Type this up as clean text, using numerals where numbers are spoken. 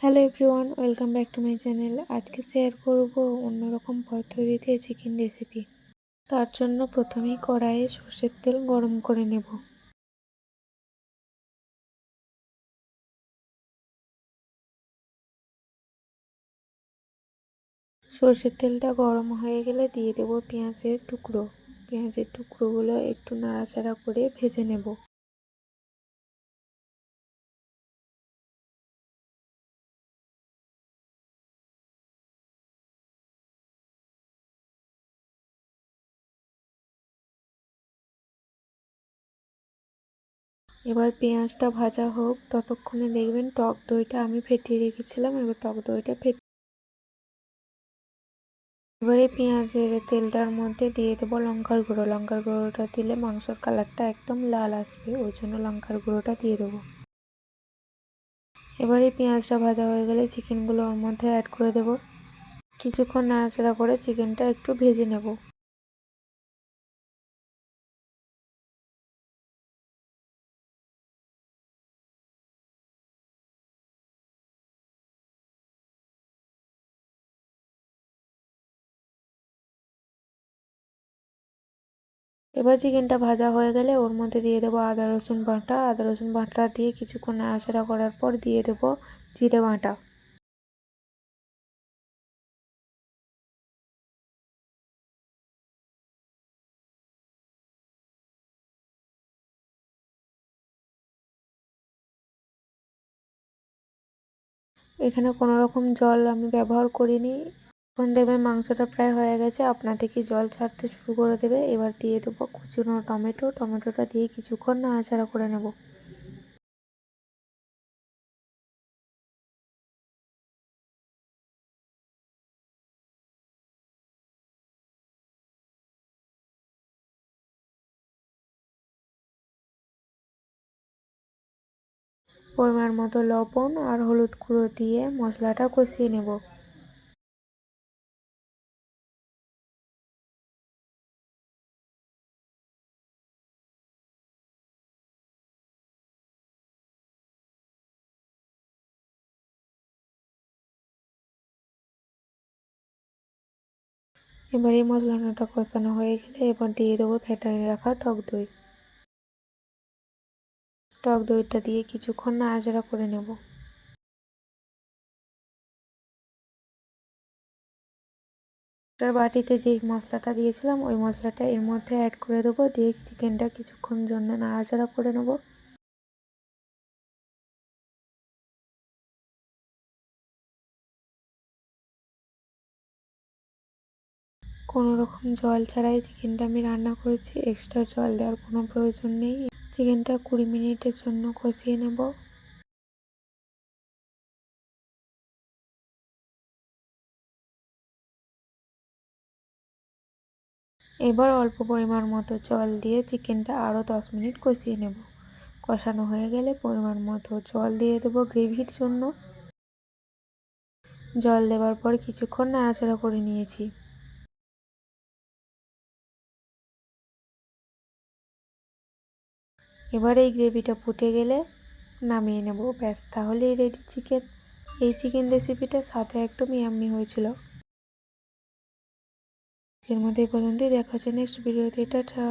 Hello everyone, welcome back to my channel. আজকে share করব অন্যরকম পদ্ধতিতে চিকেন রেসিপি। তার জন্য প্রথমেই কড়াইয়ে সর্ষের তেল গরম করে নেব। সর্ষের তেলটা গরম হয়ে গেলে দিয়ে দেব পেঁয়াজের টুকরো। পেঁয়াজের টুকরোগুলো একটু নাড়াচাড়া করে ভেজে নেব। এবার পেঁয়াজটা ভাজা হোক, ততক্ষণে দেখবেন টক দইটা আমি ফেটিয়ে রেখেছিলাম। এবার টক দইটা এবারে পেঁয়াজের তেলটার মধ্যে দিয়ে দেবো লঙ্কার গুঁড়ো। লঙ্কার গুঁড়োটা দিলে মাংসর কালারটা একদম লাল আসবে, ওই জন্য লঙ্কার গুঁড়োটা দিয়ে দেবো। এবারে পেঁয়াজটা ভাজা হয়ে গেলে চিকেনগুলো ওর মধ্যে অ্যাড করে দেব। কিছুক্ষণ নাড়াচাড়া করে চিকেনটা একটু ভেজে নেব। এবার চিকেনটা ভাজা হয়ে গেলে ওর মধ্যে দিয়ে দেবো আদা রসুন বাটা। আদা রসুন বাটা দিয়ে কিছুক্ষণ নাড়াচাড়া করার পর দিয়ে দেবো জিরে বাটা। এখানে কোনো রকম জল আমি ব্যবহার করিনি। এখন দেখবেন মাংসটা প্রায় হয়ে গেছে, আপনা থেকে জল ছাড়তে শুরু করে দেবে। এবার দিয়ে দেবো কুচনো টমেটো। টমেটোটা দিয়ে কিছুক্ষণ নাড়াচাড়া করে নেব। পরিমাণ মতো লবণ আর হলুদ গুঁড়ো দিয়ে মশলাটা কষিয়ে নেব। এবার এই মশলাটা কষানো হয়ে গেলে এবার দিয়ে দেবো ফেটানো রাখা টক দই। টক দইটা দিয়ে কিছুক্ষণ নাড়াচাড়া করে নেব। এটার বাটিতে যে মশলাটা দিয়েছিলাম ওই মশলাটা এর মধ্যে অ্যাড করে দেবো, দিয়ে চিকেনটা কিছুক্ষণ জন্য নাড়াচাড়া করে নেব। কোনো রকম জল ছাড়াই চিকেনটা আমি রান্না করেছি, এক্সট্রা জল দেওয়ার কোনো প্রয়োজন নেই। চিকেনটা 20 মিনিটের জন্য কষিয়ে নেব। এবার অল্প পরিমাণ মতো জল দিয়ে চিকেনটা আরও 10 মিনিট কষিয়ে নেব। কষানো হয়ে গেলে পরিমাণ মতো জল দিয়ে দেবো গ্রেভির জন্য। জল দেওয়ার পর কিছুক্ষণ নাড়াচাড়া করে নিয়েছি। এবার এই গ্রেভিটা ফুটে গেলে নামিয়ে নেব, ব্যাস তাহলেই রেডি চিকেন। এই চিকেন রেসিপিটা সাথে একদম ইয়াম্মি হয়েছিল। এর মধ্যে এই পর্যন্তই, দেখা হচ্ছে নেক্সট ভিডিওতে। টাটা।